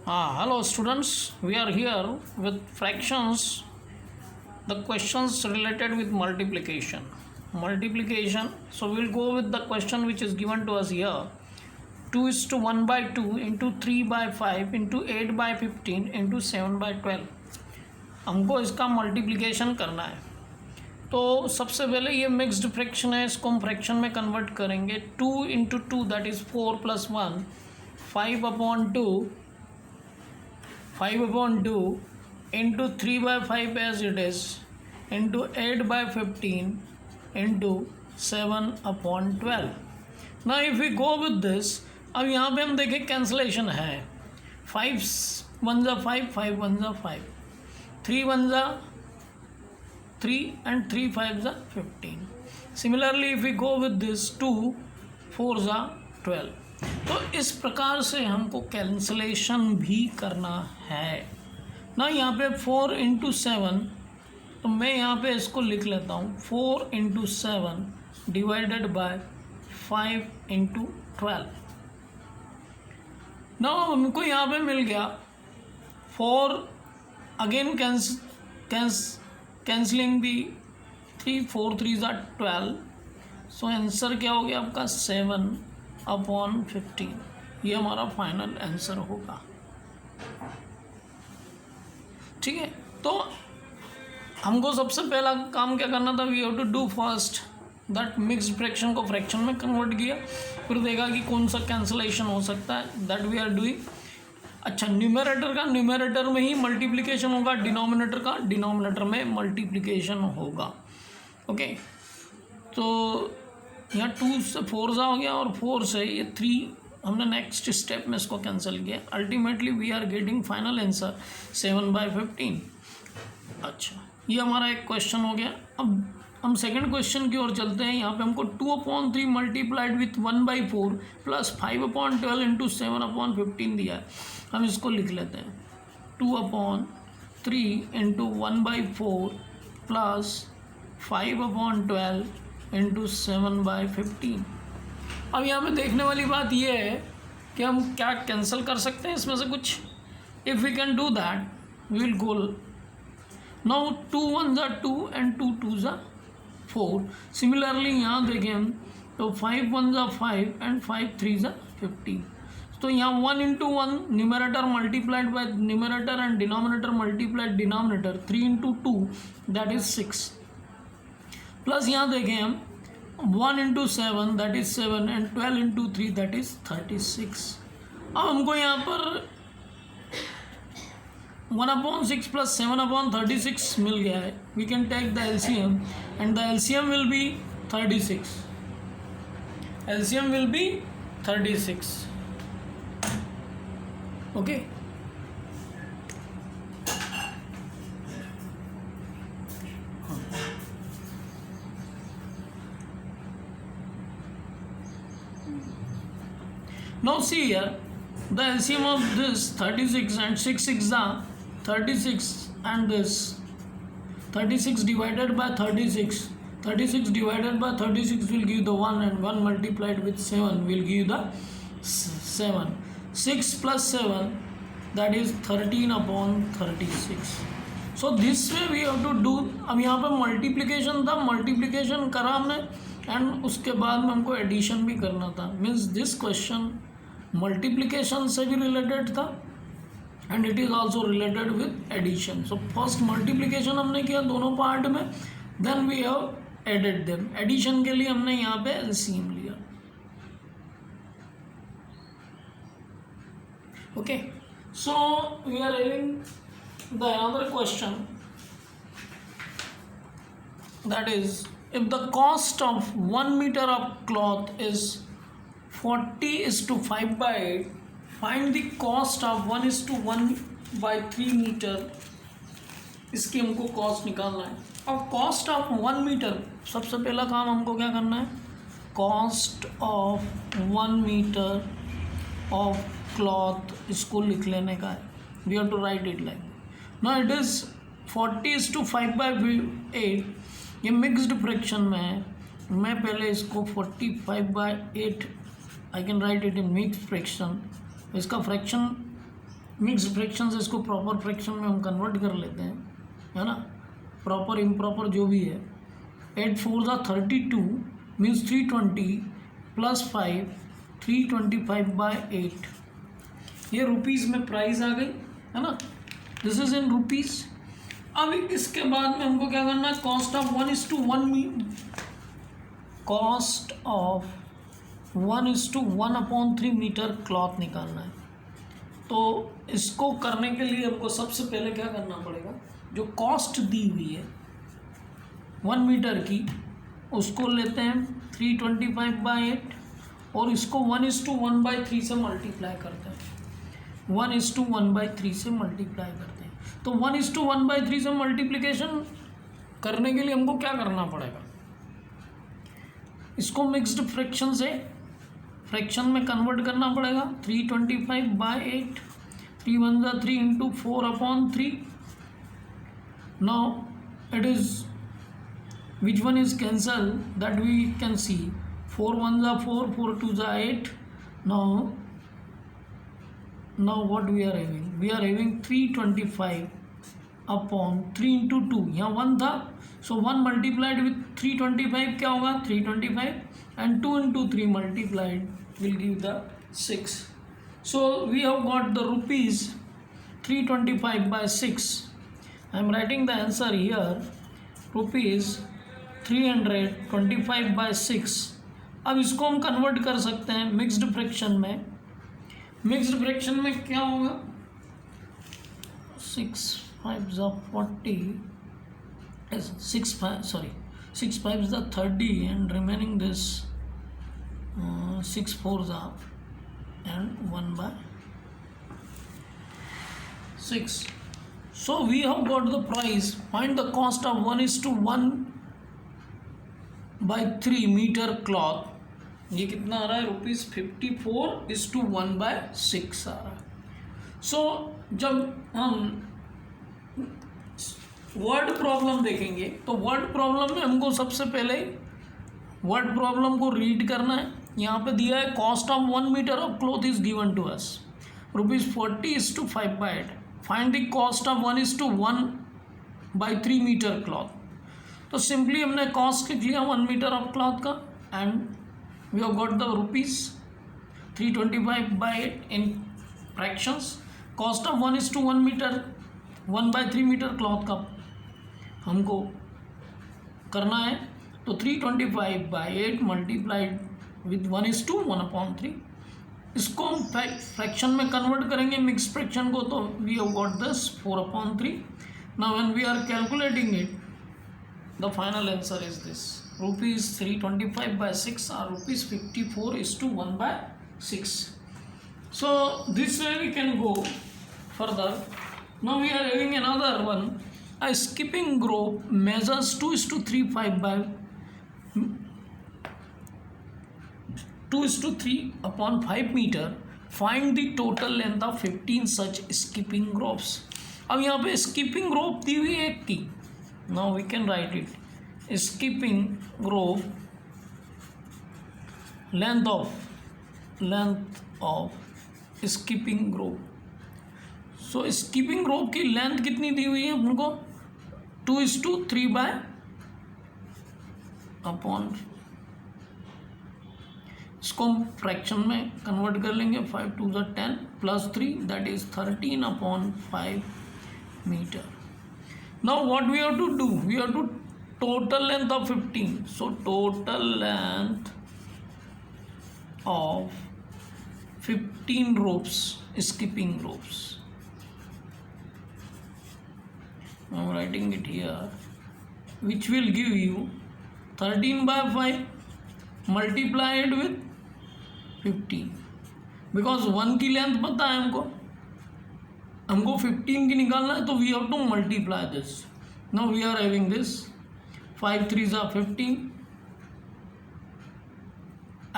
Hello students, we are here with fractions, the questions related with multiplication. So we will go with the question which is given to us here. 2 is to 1 by 2 into 3 by 5 into 8 by 15 into 7 by 12. हमको इसका multiplication करना है। तो सबसे पहले ये mixed fraction है, इसको हम फ्रैक्शन में कन्वर्ट करेंगे। 2 into 2 that is 4 plus 1, 5/2 into 3 by 5 as it is into 8 by 15 into 7/12. Now if we go with this, अब यहाँ पे हम देखें कैंसलेशन है। 5 1 जा 5, 5 1 जा 5, 3 1 जा 3 and 3 5 जा 15. Similarly if we go with this 2 4 जा 12. तो इस प्रकार से हमको कैंसलेशन भी करना है ना। यहाँ पे 4 इंटू 7, तो मैं यहाँ पे इसको लिख लेता हूँ 4 इंटू 7 डिवाइडेड बाय 5 इंटू 12 ना। हमको यहाँ पे मिल गया 4 अगेन कैंसलिंग दी 3 4 3 ज़ा 12. सो आंसर क्या हो गया आपका 7/15. ये हमारा फाइनल आंसर होगा। ठीक है, तो हमको सबसे पहला काम क्या करना था, we have to do first that mixed fraction को फ्रैक्शन में कन्वर्ट किया, फिर देखा कि कौन सा कैंसलेशन हो सकता है, दैट वी आर डूइंग। अच्छा, न्यूमरेटर में ही मल्टीप्लिकेशन होगा, डिनोमिनेटर का डिनोमिनेटर में मल्टीप्लिकेशन होगा। ओके, तो यहाँ 2 से 4 ज़ा हो गया और 4 से ये 3 हमने नेक्स्ट स्टेप में इसको कैंसिल किया। Ultimately we are getting final answer 7/15. अच्छा, ये हमारा एक क्वेश्चन हो गया। अब हम सेकंड क्वेश्चन की ओर चलते हैं। यहाँ पे हमको 2/3 मल्टीप्लाइड विथ 1/4 प्लस 5/12 इंटू 7/15 दिया है। हम इसको लिख लेते हैं 2/3 इंटू 1/4 प्लस 5/12 इंटू 7/15. अब यहाँ पे देखने वाली बात ये है कि हम क्या कैंसिल कर सकते हैं इसमें से कुछ। If we can do that we will go now 2 1 ज़ा 2 एंड 2 2 ज़ा 4. सिमिलरली यहाँ देखें हम तो 5 1 ज़ा 5 एंड 5 3 ज़ा 15. तो यहाँ 1 into 1 numerator multiplied by numerator and denominator multiplied denominator 3 into 2 that is 6. Plus यहाँ देखें हम 1 into 7 that is 7 and 12 into 3 that is 36. अब हमको यहाँ पर 1/6 प्लस 7/36 मिल गया है. We can take the LCM and the LCM will be 36. LCM will be 36. Okay, now see here the LCM of this 36 and 6 6 are 36 and this 36 divided by 36 divided by 36 will give the 1 and 1 multiplied with 7 will give the 7. 6 plus 7 that is 13/36. So this way we have to do. अब यहाँ पे multiplication था, multiplication करा हमने and उसके बाद में हमको एडिशन भी करना था। मीन्स दिस क्वेश्चन मल्टीप्लिकेशन से भी रिलेटेड था and it is also related with addition. So first multiplication हमने किया दोनों पार्ट में, then we have added them. Addition के लिए हमने यहाँ पे एलसीएम लिया. Okay, so we are having the another question that is if the cost of 1 meter of cloth is 40:5/8, find the cost of 1:1/3 meter. इसकी हमको cost निकालना है. अब कॉस्ट ऑफ 1 मीटर, सबसे पहला काम हमको क्या करना है, cost of 1 metre of cloth इसको लिख लेने का है. We have to write it like now. It is 40:5/8. ये मिक्स्ड फ्रैक्शन में है. मैं पहले इसको 45/8 I can write it in mix fraction. इसका फ्रैक्शन मिक्स फ्रैक्शन से इसको प्रॉपर फ्रैक्शन में हम कन्वर्ट कर लेते हैं, है ना, प्रॉपर इम्प्रॉपर जो भी है। 8 4 ज़ा 32 मीन्स 320 प्लस 5 325/8। ये रुपीज़ में प्राइस आ गई, है ना, दिस इज इन रुपीज़। अब इसके बाद में हमको क्या करना है, cost of 1:1 cost of 1:1/3 metre cloth निकालना है। तो इसको करने के लिए हमको सबसे पहले क्या करना पड़ेगा, जो कॉस्ट दी हुई है 1 मीटर की, उसको लेते हैं 325/8 और इसको 1:1/3 से मल्टीप्लाई करते हैं, 1:1/3 से मल्टीप्लाई करते हैं। तो 1:1/3 से मल्टीप्लिकेशन करने के लिए हमको क्या करना पड़ेगा, इसको मिक्स्ड फ्रैक्शन से फ्रैक्शन में कन्वर्ट करना पड़ेगा। 325/8, 3 1 ज़ा 3 into 4/3। Now it is which one is cancel, that we can see 4 1 ज़ा 4, 4 2 ज़ा 8। now what we are having 325/3 into 2, यहाँ 1 था, सो 1 मल्टीप्लाइड विथ 325 क्या होगा 325, and 2 into 3 multiplied will give the 6. So we have got the rupees 325/6. I am writing the answer here, rupees 325/6। अब इसको हम convert कर सकते हैं मिक्स्ड फ्रैक्शन में। मिक्स्ड फ्रैक्शन में क्या होगा, 6 5 ज़ा 40, 6 5 ज़ा 30 एंड रिमेनिंग दिस 6 4 ज़ा and 1/6. So we have got the price. Find the cost of 1:1/3 metre cloth. ये कितना आ रहा है, ₹54:1/6 आ रहा है। सो जब हम वर्ड प्रॉब्लम देखेंगे तो वर्ड प्रॉब्लम में हमको सबसे पहले वर्ड प्रॉब्लम को रीड करना है। यहाँ पे दिया है cost of 1 metre of cloth is given to us ₹40:5/8। Find the cost of 1:1/3 metre cloth. तो सिंपली हमने कॉस्ट लिख लिया 1 मीटर ऑफ क्लॉथ का, and we have got the ₹325/8 in fractions. Cost of 1:1 metre 1/3 metre cloth का हमको करना है, तो 325/8 मल्टीप्लाइड विथ 1:1/3। इसको हम फ्रैक्शन में कन्वर्ट करेंगे मिक्स फ्रैक्शन को, तो we have got this 4/3। Now when we are calculating it, the final answer is this, ₹325/6 or ₹54:1/6। So this way we can go further. Now we are having another one. A skipping rope measures 2:3/5 meter. Find the total length of 15 such skipping ropes. अब यहाँ पे skipping rope दी हुई है एक की। Now we can write it. Skipping rope length of skipping rope. So skipping rope की length कितनी दी हुई है उनको, 2:3/, इसको हम फ्रैक्शन में कन्वर्ट कर लेंगे। 5 2 ज़ा 10 plus 3 that is 13/5 metre. Now what we have to do, we have to total length of 15। So total length of 15 ropes, skipping ropes. I'm writing it here, which will give you 13/5 multiplied with 15, because 1 की length पता है हमको 15 की निकालना है, तो we have to multiply this. Now we are having this 5 3 ज़ा 15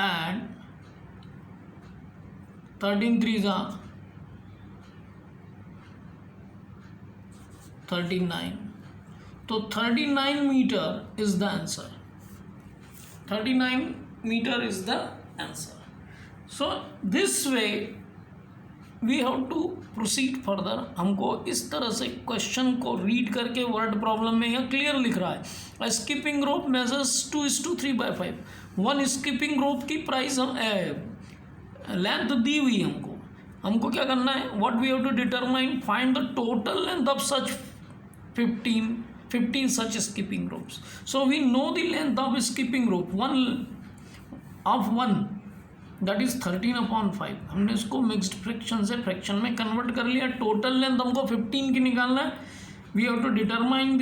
and 13 3 ज़ा 39, तो 39 metre is the answer. 39 metre is the answer. So this way we have to proceed further. हमको इस तरह से क्वेश्चन को रीड करके वर्ड प्रॉब्लम में यहाँ क्लियर लिख रहा है, skipping rope measures 2:3/5। One skipping rope की प्राइस लेंथ दी हुई हमको क्या करना है, what we have to determine, find the total length of such 15 such skipping ropes. So we know the length of skipping rope, one that is 13/5। हमने इसको mixed fraction से फ्रैक्शन में कन्वर्ट कर लिया। टोटल लेंथ हमको 15 की निकालना है। We have to determine the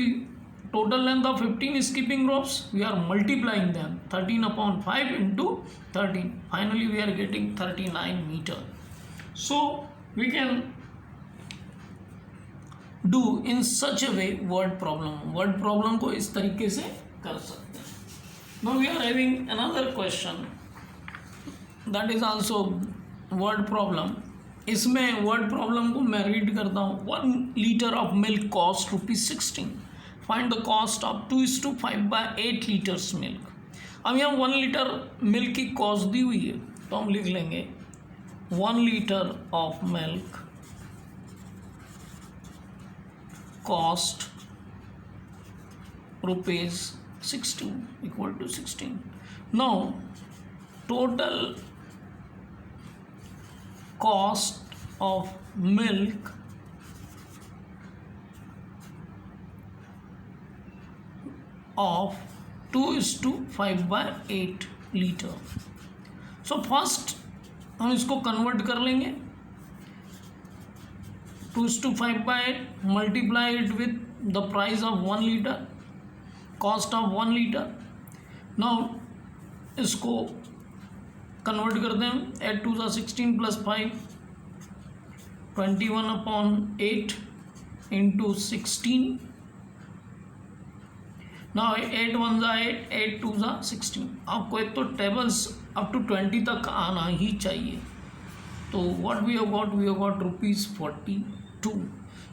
total length of 15 skipping ropes। We are multiplying them 13/5 into 13। Finally we are getting 39 metre. So we can do in such a way word problem को इस तरीके से कर सकते हैं। Now we are having another question that is also word problem. इसमें word problem को मैं रीड करता हूँ। 1 litre of milk cost ₹16। Find the cost of 2:5/8 litres milk. अब यहाँ 1 लीटर मिल्क की कॉस्ट दी हुई है, तो हम लिख लेंगे 1 litre of milk cost ₹16 equal to 16. Now total cost of milk of 2:5/8 litre. So first हम इसको कन्वर्ट कर लेंगे। 2:5/8 multiply it with the price of 1 liter, cost of 1 liter। now इसको कन्वर्ट करते हैं। 8 2 16 plus 5 21/8 into 16। now 8 1 8 8 2 16। आपको एक तो टेबल्स अप टू 20 तक आना ही चाहिए। तो what we have got ₹42।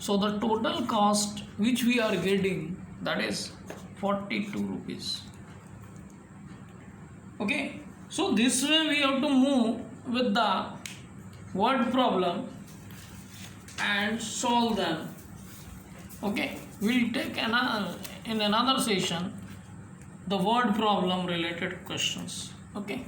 so the total cost which we are getting, that is ₹42। okay, so this way we have to move with the word problem and solve them। okay, we'll take in another session the word problem related questions। okay।